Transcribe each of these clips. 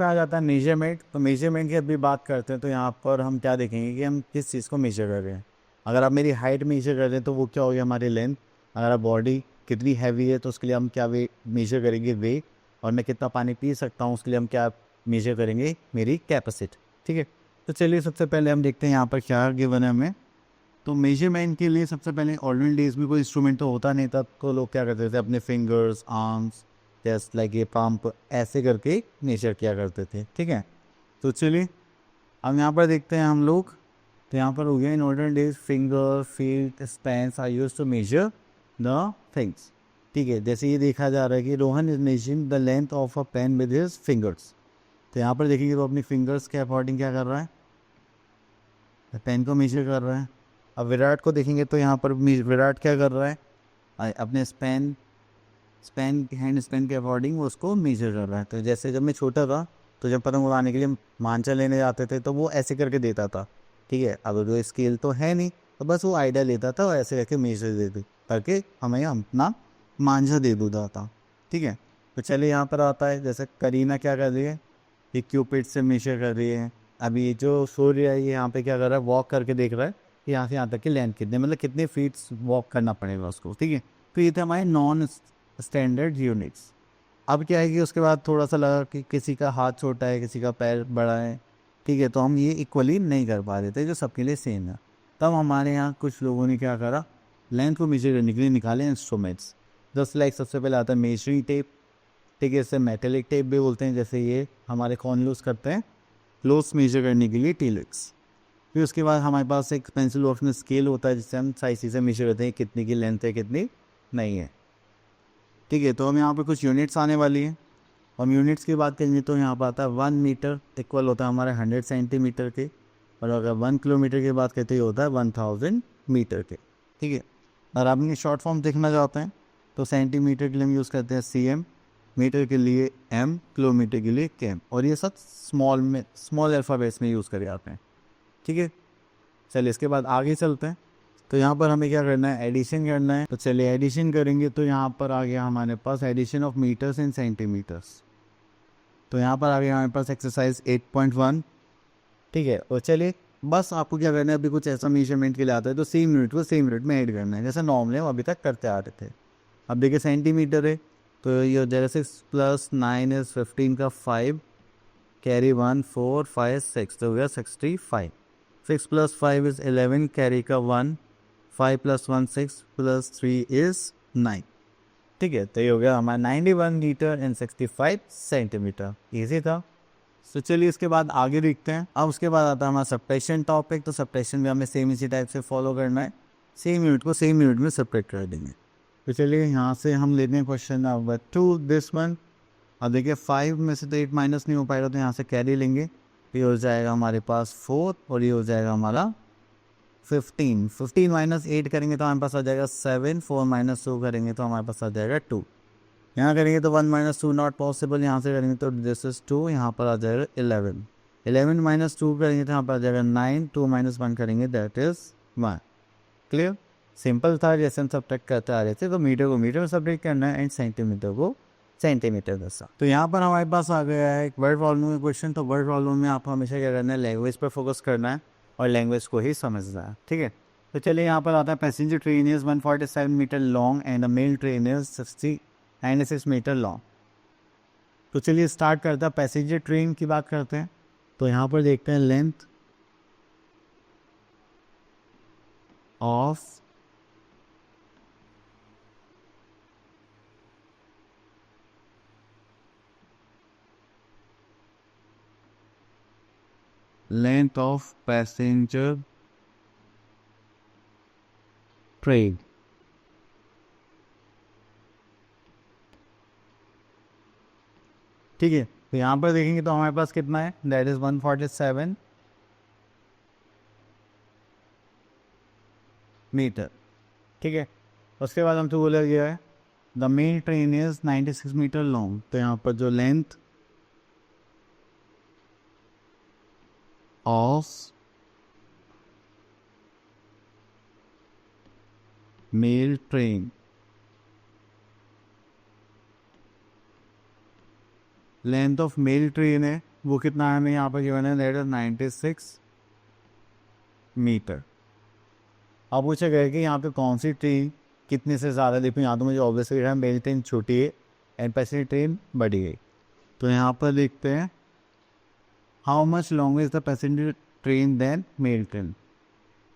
पे आ जाता है मेजरमेंट। तो मेजरमेंट की अभी बात करते हैं, तो यहाँ पर हम क्या देखेंगे कि हम किस चीज़ को मेजर कर रहे हैं। अगर आप मेरी हाइट मेजर कर रहे हैं तो वो क्या होगी, हमारी लेंथ। अगर आप बॉडी कितनी हैवी है तो उसके लिए हम क्या मेजर करेंगे, वेट। और मैं कितना पानी पी सकता हूँ उसके लिए हम क्या मेजर करेंगे, मेरी कैपेसिटी। ठीक है, तो चलिए सबसे पहले हम देखते हैं यहाँ पर क्या गिवन है हमें। तो मेजरमेंट के लिए सबसे पहले ओल्डन डेज में कोई इंस्ट्रूमेंट तो होता नहीं था, तो लोग क्या करते थे, अपने फिंगर्स, आर्म्स, जस्ट लाइक ये पंप ऐसे करके मेजर किया करते थे। ठीक है, तो चलिए अब यहाँ पर देखते हैं हम लोग। तो यहाँ पर हो गया, in olden days finger, feet, spans are used to measure the things. ठीक है, जैसे ये देखा जा रहा है कि Rohan is measuring the length of a pen with his fingers. तो यहाँ पर देखिए वो अपनी फिंगर्स के अकॉर्डिंग क्या कर रहा है, पेन को मेजर कर रहा है। अब विराट को देखेंगे तो यहाँ पर विराट क्या कर रहा है, अपने स्पेन हैंड स्पेन के अकॉर्डिंग वो उसको मेजर कर रहा है। तो जैसे जब मैं छोटा था तो जब पतंग उड़ाने के लिए मांझा लेने जाते थे तो वो ऐसे करके देता था। ठीक है, अब जो स्केल तो है नहीं, तो बस वो आइडिया लेता था और ऐसे करके मेजर दे दे करके हमें अपना मांझा दे देता था। ठीक है, तो चलिए यहाँ पर आता है, जैसे करीना क्या कर रही है, ये क्यूपिड से मेजर कर रही है। अभी ये जो सूर्य है ये यहाँ पे क्या कर रहा है, वॉक करके देख रहा है कि यहाँ से यहाँ तक की लेंथ कितने, मतलब कितने फीट वॉक करना पड़ेगा उसको। ठीक है, तो ये थे हमारे नॉन स्टैंडर्ड यूनिट्स। अब क्या है कि उसके बाद थोड़ा सा लगा कि किसी का हाथ छोटा है, किसी का पैर बड़ा है। ठीक है, तो हम ये इक्वली नहीं कर पा रहे थे जो सबके लिए सेम है। तब हमारे यहाँ कुछ लोगों ने क्या करा, लेंथ को मेजर करने के लिए निकाले इंस्ट्रूमेंट्स। जस्ट लाइक सबसे पहले आता है मेजरिंग टेप। ठीक है, इसे मेटेलिक टेप भी बोलते हैं, जैसे ये हमारे कौन यूज़ करते हैं, क्लोथ्स मेजर करने के लिए, टीलक्स। फिर उसके बाद हमारे पास एक पेंसिल बॉक्स में स्केल होता है जिससे हम सारी चीज़ें मेजर करते हैं, कितनी की लेंथ है कितनी नहीं है। ठीक है, तो हम यहाँ पर कुछ यूनिट्स आने वाली हैं। हम यूनिट्स की बात करेंगे तो यहाँ पर आता है 1 मीटर इक्वल होता है हमारे 100 सेंटीमीटर के। और अगर 1 किलोमीटर की बात करते हैं होता है 1000 मीटर के। ठीक है, और आप इनकी शॉर्ट फॉर्म देखना चाहते हैं तो सेंटीमीटर के लिए हम यूज़ करते हैं CM, मीटर के लिए M, किलोमीटर के लिए KM, और ये सब स्मॉल अल्फ़ाबेट्स में यूज़ करे जाते हैं। ठीक है, चलिए इसके बाद आगे चलते हैं। तो यहाँ पर हमें क्या करना है, एडिशन करना है। तो चलिए एडिशन करेंगे तो यहाँ पर आ गया हमारे पास addition of metres in centimetres. तो यहाँ पर आ गया हमारे पास एक्सरसाइज 8.1। ठीक है, और चलिए बस आपको क्या करना है, अभी कुछ ऐसा मेजरमेंट के लिए आता है तो सेम यूनिट को सेम यूनिट में ऐड करना है, जैसे नॉर्मल हम अभी तक करते आ रहे थे। अब देखिए सेंटीमीटर है तो ये हो जाएगा 6 + 9 इज 15 का 5, कैरी 1 4 5 6, तो हो गया 65। 6 + 5 इज 11, कैरी का 1, 5 + 1 6 + 3 इज 9। ठीक है, तो ये हो गया हमारा 91 मीटर एंड 65 सेंटीमीटर। ईजी था। तो चलिए इसके बाद आगे देखते हैं। अब उसके बाद आता है हमारा सब्ट्रैक्शन टॉपिक। तो सब्ट्रैक्शन भी हमें सेम इसी टाइप से फॉलो करना है, सेम यूनिट को सेम यूनिट में सेपरेट कर देंगे। तो चलिए यहाँ से हम लेते हैं क्वेश्चन नंबर 2, दिस वन। अब देखिए 5 में से तो 8 माइनस नहीं हो पाएगा, तो यहाँ से कैरी लेंगे। ये हो जाएगा हमारे पास 4 और ये हो जाएगा हमारा 15। 15 माइनस 8 करेंगे तो हमारे पास आ जाएगा 7, 4 माइनस 2 करेंगे तो हमारे पास आ जाएगा 2। यहाँ करेंगे तो 1 - 2 नॉट पॉसिबल, यहाँ से करेंगे तो दिस इज 2, यहाँ पर आ जाएगा 11। 11 माइनस 2 करेंगे तो यहाँ पर आ जाएगा 9, 2 - 1 करेंगे दैट इज 1। क्लियर, सिंपल था, जैसे हम सब्ट्रैक्ट करते आ रहे थे। तो मीटर को मीटर में सब्ट्रैक्ट करना है एंड सेंटीमीटर को सेंटीमीटर जैसा। तो यहाँ पर हमारे पास आ गया है एक वर्ड प्रॉब्लम का क्वेश्चन। तो वर्ड प्रॉब्लम में आपको हमेशा क्या करना है, लैंग्वेज पर फोकस करना है और लैंग्वेज को ही समझना है। ठीक है, तो चलिए यहाँ पर आता है passenger train is 147 metre long and the mail train is 96 metre long. तो चलिए स्टार्ट करते हैं, पैसेंजर ट्रेन की बात करते हैं। तो यहाँ पर देखते हैं लेंथ ऑफ पैसेंजर ट्रेन। ठीक है, तो यहाँ पर देखेंगे तो हमारे पास कितना है, दैट इज 147 मीटर। ठीक है, उसके बाद हमसे बोला गया है the main train is 96 metre long. तो यहाँ पर जो length of mail train, length of mail train है वो कितना है हमें यहाँ पर गिवन है, दैट इज 96 मीटर। अब पूछा गया कि यहाँ पे कौन सी ट्रेन कितने से ज़्यादा, देखो यहाँ तो मुझे ऑब्वियसली है मेरी ट्रेन छोटी है एंड पैसेंजर ट्रेन बड़ी है। तो यहाँ पर देखते हैं how much longer is the passenger train than mail train.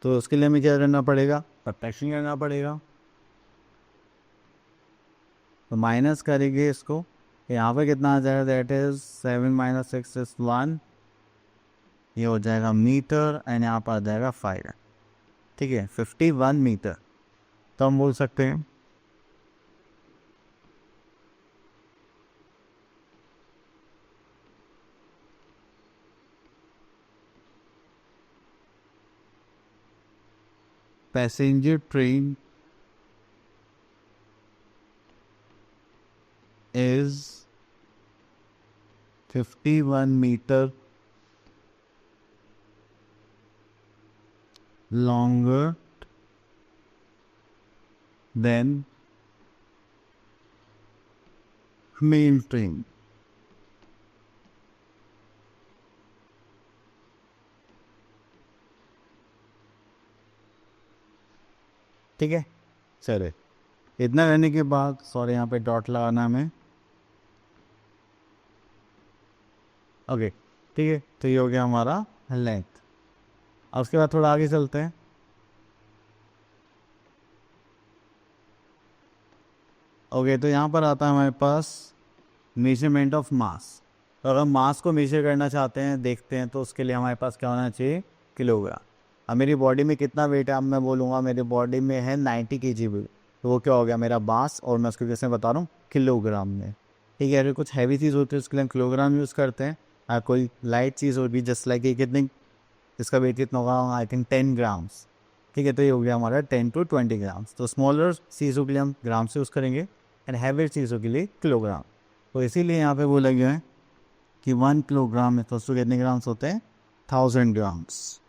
तो उसके लिए हमें क्या करना पड़ेगा, सब्ट्रैक्शन करना पड़ेगा। तो माइनस करेंगे इसको, यहाँ पर कितना आ जाएगा, दैट इज 7 माइनस 6 इज 1, ये हो जाएगा मीटर एंड यहाँ पर आ जाएगा 5, ठीक है 51 मीटर। तो हम बोल सकते हैं passenger train is 51 meter longer than main train। ठीक है, चले इतना करने के बाद, सॉरी यहाँ पे डॉट लगाना हमें, ओके ठीक है। तो ये हो गया हमारा लेंथ। अब उसके बाद थोड़ा आगे चलते हैं। ओके तो यहाँ पर आता है हमारे पास मेजरमेंट ऑफ मास। तो अगर मास को मेजर करना चाहते हैं, देखते हैं, तो उसके लिए हमारे पास क्या होना चाहिए, किलोग्राम। अब मेरी बॉडी में कितना वेट है, अब मैं बोलूँगा मेरी बॉडी में है 90 kg वेट, तो वो क्या हो गया मेरा मास, और मैं उसको कैसे बता रहा हूँ, किलोग्राम में। ठीक है, अगर कुछ हैवी चीज़ होती है उसके लिए हम किलोग्राम यूज़ करते हैं। अगर कोई लाइट चीज़ होगी जस्ट लाइक, कितनी इसका वेट कितना होगा, आई थिंक 10 ग्राम्स। ठीक है, तो ये हो गया हमारा 10 to 20 ग्राम्स। तो स्मॉलर चीज़ों के लिए हम ग्राम से यूज़ करेंगे एंड हैवी चीज़ों के लिए किलोग्राम। तो इसीलिए यहाँ पे बोला गया है कि 1 किलोग्राम में तो कितने ग्राम्स होते हैं, 1000 ग्राम्स।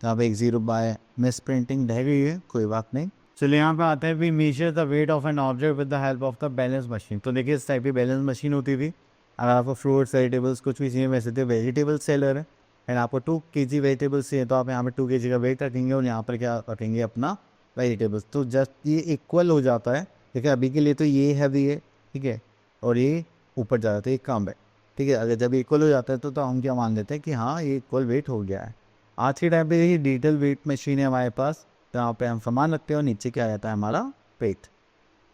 तो यहाँ पे एक जीरो बाय मिस प्रिंटिंग रह गई है, कोई बात नहीं। चलिए यहाँ पे आते हैं, we measure the weight of an object with the help of the balance machine. तो देखिए इस टाइप की बैलेंस मशीन होती थी। अगर आपको फ्रूट्स वेजिटेबल्स कुछ भी चाहिए, वैसे तो वेजिटेबल सेलर है एंड आपको 2 kg वेजिटेबल्स चाहिए, तो आप यहाँ पे 2 kg का वेट रखेंगे और यहाँ पर क्या रखेंगे, अपना वेजिटेबल्स। तो जस्ट ये इक्वल हो जाता है। देखिए अभी के लिए तो ये हैवी है, ठीक है, और ये ऊपर जा जाता है, ये कम है। ठीक है, अगर जब इक्वल हो जाता है तो हम क्या मान लेते हैं कि हाँ ये इक्वल वेट हो गया है। आज के टाइम पे ये डिजिटल वेट मशीन है हमारे पास, जहाँ पे हम सामान रखते हैं और नीचे क्या रहता है, हमारा वेट।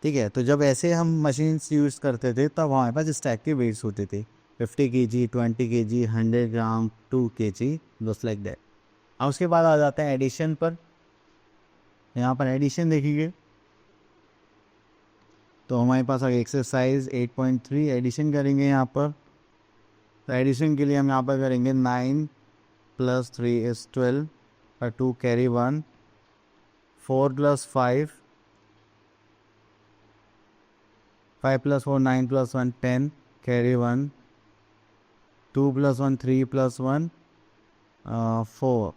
ठीक है, तो जब ऐसे हम मशीन्स यूज़ करते थे तब हमारे पास इस टाइप के वेट्स होते थे, 50 kg, 20 kg, 100 gram, 2 kg, just like that. अब उसके बाद आ जाते हैं एडिशन पर। यहाँ पर एडिशन देखिए, तो हमारे पास अगर एक्सरसाइज 8.3 एडिशन करेंगे यहाँ पर। तो एडिशन के लिए हम यहाँ पर करेंगे 9 + 3 is 12 और 2 carry 1, 4 + 5, 5 + 4 9 + 1 10 carry 1, 2 + 1 3 + 1 4।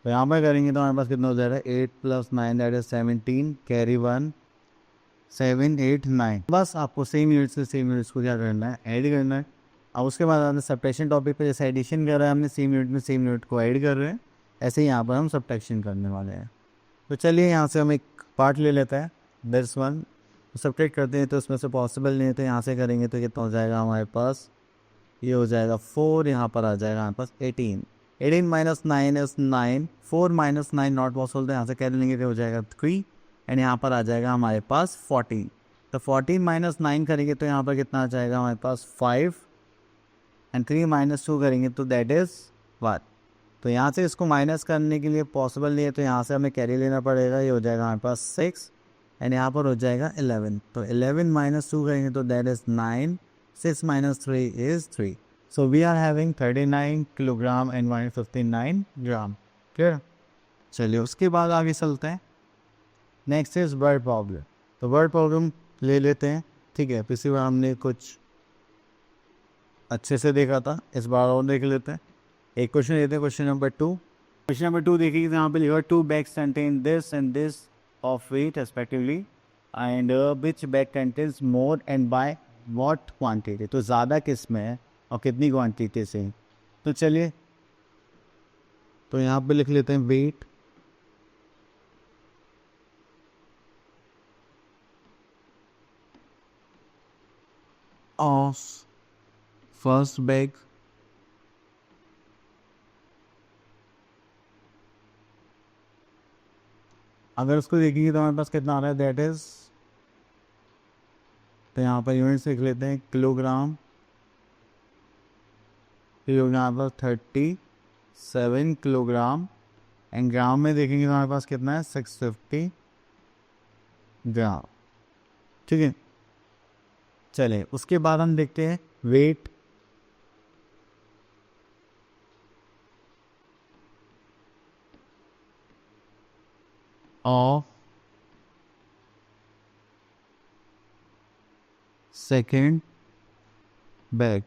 तो यहाँ पर करेंगे तो हमारे पास कितना हो जाएगा, 8 + 9 दैट इज 17 carry 1, 7 8 9। बस आपको सेम यूनिट से सेम यूनिट्स को क्या करना है, ऐड करना है। अब उसके बाद हमने सब्ट्रैक्शन टॉपिक पे जैसे एडिशन कर रहा है हमने सेम यूनिट में सेम यूनिट को ऐड कर रहे हैं, ऐसे ही यहाँ पर हम सब्ट्रैक्शन करने वाले हैं। तो चलिए यहाँ से हम एक पार्ट ले लेते हैं, दिस वन सब्ट्रैक्ट करते हैं, तो उसमें से पॉसिबल नहीं है, तो यहाँ से करेंगे तो कितना हो जाएगा हमारे पास, ये हो जाएगा 4, यहाँ पर आ जाएगा हमारे पास 18 - 9 is 9, 4 - 9 नॉट पॉसिबल, तो यहाँ से कर लेंगे तो हो जाएगा 3 एंड यहाँ पर आ जाएगा हमारे पास 14। तो 14 - 9 करेंगे तो यहाँ पर कितना आ जाएगा हमारे पास 5 एंड 3 - 2 करेंगे तो दैट इज़ 1। तो यहाँ से इसको माइनस करने के लिए पॉसिबल नहीं है, तो यहाँ से हमें कैरी लेना पड़ेगा, ये हो जाएगा हमारे पास 6 एंड यहाँ पर हो जाएगा 11। तो 11 - 2 करेंगे तो that is 9, 6 - 3 is 3। So we are having 39 kilogram and 159 gram. Clear, चलिए उसके बाद आगे चलते हैं। Next is word problem. तो वर्ड प्रॉब्लम ले लेते हैं, ठीक है, पिछली बार हमने कुछ अच्छे से देखा था, इस बार और देख लेते हैं। एक क्वेश्चन लेते हैं, क्वेश्चन नंबर 2। क्वेश्चन नंबर 2 देखिए, यहाँ पे लिखा 2 bags contain this and this of weight respectively and which bag contains more and by what quantity, तो ज़्यादा किस में है और कितनी क्वांटिटी से। तो चलिए, तो यहाँ पे लिख लेते हैं वेट ऑफ फर्स्ट बैग अगर उसको देखेंगे तो हमारे पास कितना आ रहा है, दैट इज, तो यहाँ पर यूनिट्स लिख लेते हैं किलोग्राम, किलोग्राम पर 37 किलोग्राम, एंड ग्राम में देखेंगे तो हमारे पास कितना है 650 ग्राम। ठीक है, चले उसके बाद हम देखते हैं वेट ऑफ सेकेंड बैग।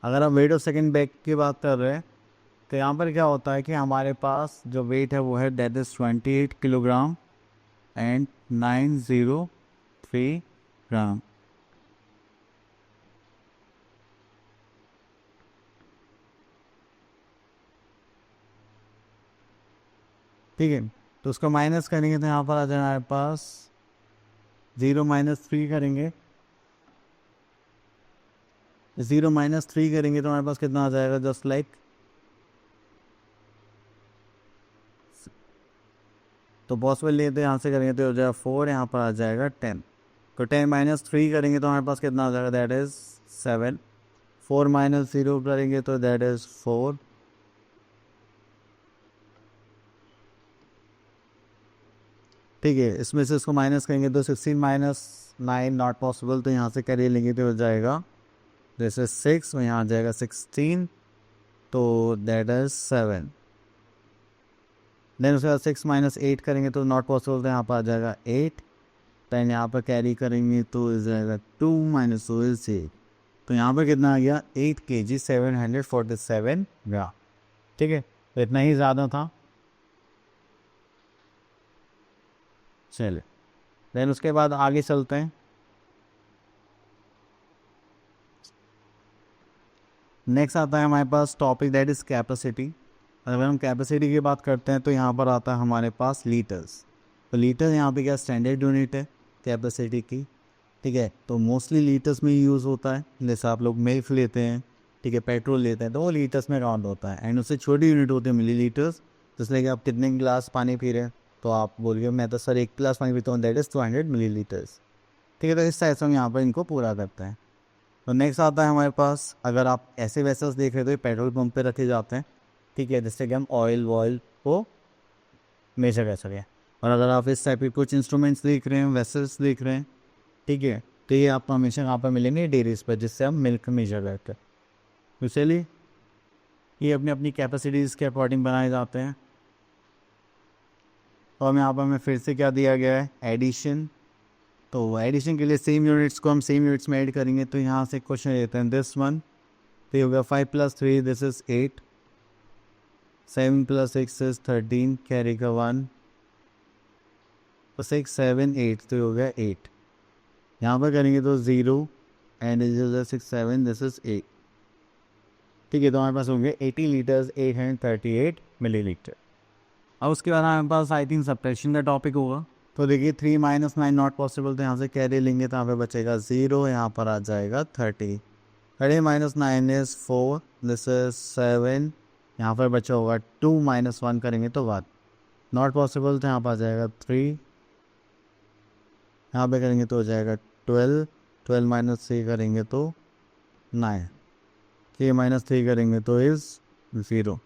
अगर हम वेट ऑफ सेकेंड बैग की बात कर रहे हैं तो यहाँ पर क्या होता है कि हमारे पास जो वेट है वो है दैट इज 28 किलोग्राम एंड 903 ग्राम। ठीक है, तो उसको माइनस करेंगे तो यहाँ पर आ जाए हमारे पास 0 - 3 करेंगे, 0 - 3 करेंगे तो हमारे पास कितना आ जाएगा, जस्ट लाइक, तो पॉसिबल लेते यहाँ से करेंगे तो हो जाएगा 4, यहाँ पर आ जाएगा 10, तो 10 - 3 करेंगे तो हमारे पास कितना आ जाएगा, दैट इज 7, 4 - 0 करेंगे तो दैट इज 4, ठीक है, इसमें से इसको माइनस करेंगे तो 16 - 9 नॉट पॉसिबल, तो यहाँ से कैरी लेंगे तो हो जाएगा जैसे 6, और यहाँ आ जाएगा 16, तो दैट इज 7, देन उसके बाद 6 - 8 करेंगे तो नॉट पॉसिबल, तो यहाँ पर आ जाएगा 8, देन यहाँ पर कैरी करेंगे तो हो जाएगा 2 - 2 इज 8, तो यहाँ पर कितना आ गया 8 kg 747 ग्राम। ठीक है, तो इतना ही ज़्यादा था। चलिए, देन उसके बाद आगे चलते हैं। नेक्स्ट आता है हमारे पास टॉपिक दैट इज़ कैपेसिटी। अगर हम कैपेसिटी की बात करते हैं तो यहाँ पर आता है हमारे पास लीटर्स। तो लीटर यहाँ पे क्या स्टैंडर्ड यूनिट है कैपेसिटी की। ठीक है, तो मोस्टली लीटर्स में यूज़ होता है, जैसे आप लोग मिल्क लेते हैं, ठीक है, पेट्रोल लेते हैं तो वो लीटर्स में काउंट होता है, एंड उससे छोटी यूनिट होती है मिली लीटर्स। जैसे कि आप कितने गिलास पानी पी रहे हैं, तो आप बोलिए मैं तो सर 1 गिलास पानी पीता हूँ, दैट इज़ 200 मिली लीटर्स। ठीक है, तो इस तरह से हम यहाँ पर इनको पूरा करते हैं। तो नेक्स्ट आता है हमारे पास, अगर आप ऐसे वेसल्स देख रहे हो तो ये पेट्रोल पंप पे रखे जाते हैं। ठीक है, जिससे कि हम ऑयल वॉयल को मेजर कर सकें। और अगर आप इस टाइप के कुछ इंस्ट्रूमेंट्स देख रहे हैं, वेसल्स देख रहे हैं, ठीक है, तो ये आपको हमेशा यहाँ पर मिलेंगे डेयरीज पर, जिससे हम मिल्क मेजर करते हैं। तो चलिए, ये अपनी अपनी कैपेसिटीज़ के अकॉर्डिंग बनाए जाते हैं। और हम यहाँ पर हमें फिर से क्या दिया गया है, एडिशन। तो एडिशन के लिए सेम यूनिट्स को हम सेम यूनिट्स में ऐड करेंगे, तो यहाँ से क्वेश्चन देते हैं दिस वन, तो ये हो गया 5 + 3 दिस इज 8, 7 + 6 इज 13, कैरी का 1, तो 6 7 8, तो ये हो गया 8। यहाँ पर करेंगे तो 0 एंड इज 6 7 दिस इज 8। ठीक है, तो हमारे पास होंगे 80 लीटर्स 838 मिलीलीटर। अब उसके बाद हमारे पास आई थिंक सब्ट्रैक्शन का टॉपिक होगा। तो देखिए 3 - 9 नॉट पॉसिबल, तो यहाँ से कैरी लेंगे तो यहाँ पे बचेगा 0, यहाँ पर आ जाएगा 30, 30 - 9 इज 4, दिस इज 7, यहाँ पर बचा होगा 2 - 1 करेंगे तो 1, नॉट पॉसिबल, तो यहाँ पर आ जाएगा 3, यहाँ पे करेंगे तो हो जाएगा 12, 12 - 3 करेंगे तो 9, 3 - 3 करेंगे तो इज़ 0।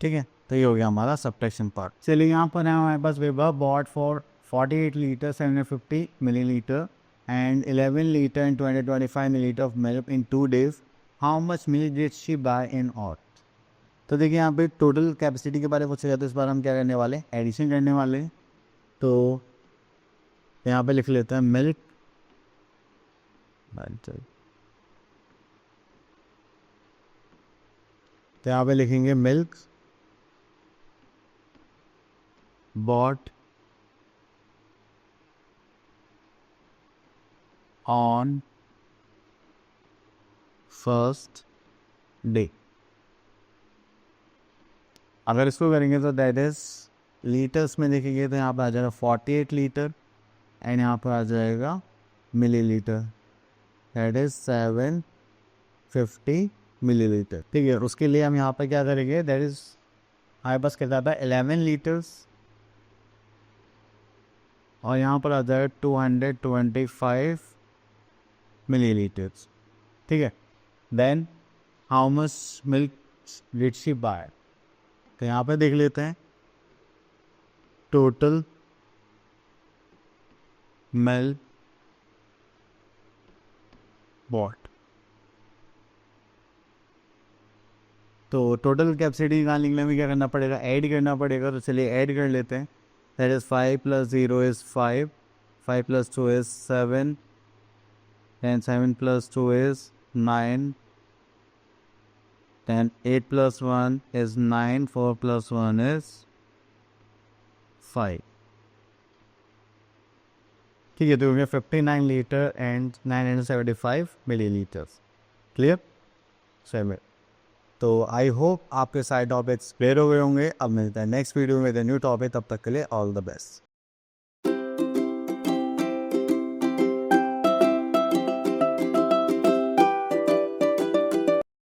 ठीक है, तो ये हो गया हमारा सब्ट्रैक्शन पार्ट। चलिए, यहाँ पर है हमारे पास Vibha bought for 48 litre 750 millilitre and 11 litre and 25 millilitre of milk in 2 days, how much milk did she buy in all. तो देखिए यहाँ पे टोटल कैपेसिटी के बारे में पूछा जाता है, इस बार हम क्या करने वाले हैं, एडिशन करने वाले हैं। तो यहाँ पे लिख लेते हैं मिल्क, तो यहाँ पे लिखेंगे milk bought on first day. अगर इसको करेंगे तो दैट इज लीटर्स में देखेंगे तो यहाँ पर आ जाएगा 48 लीटर एंड यहाँ पर आ जाएगा मिलीलीटर, दैट इज 750 मिलीलीटर। ठीक है, उसके लिए हम यहाँ पर क्या करेंगे, दैट इज हमारे पास कहता था 11 लीटर्स और यहाँ पर आ जाएगा 225 मिलीलीटर्स। ठीक है, then how much milk did she buy, तो यहाँ पे देख लेते हैं टोटल मिल्क बॉट। तो टोटल कैपेसिटी निकालने के लिए हमें क्या करना पड़ेगा, ऐड करना पड़ेगा। तो चलिए ऐड कर लेते हैं। That is 5 + 0 is 5, 5 + 2 is 7 and 7 + 2 is 9, then 8 + 1 is 9, 4 + 1 is 5। ठीक है, तो हो गया 59 litre and 975 millilitres. Clear, same. तो आई होप आपके सारे टॉपिक्स क्लियर हो गए होंगे। अब मिलते हैं नेक्स्ट वीडियो में न्यू टॉपिक, तब तक के लिए ऑल द बेस्ट।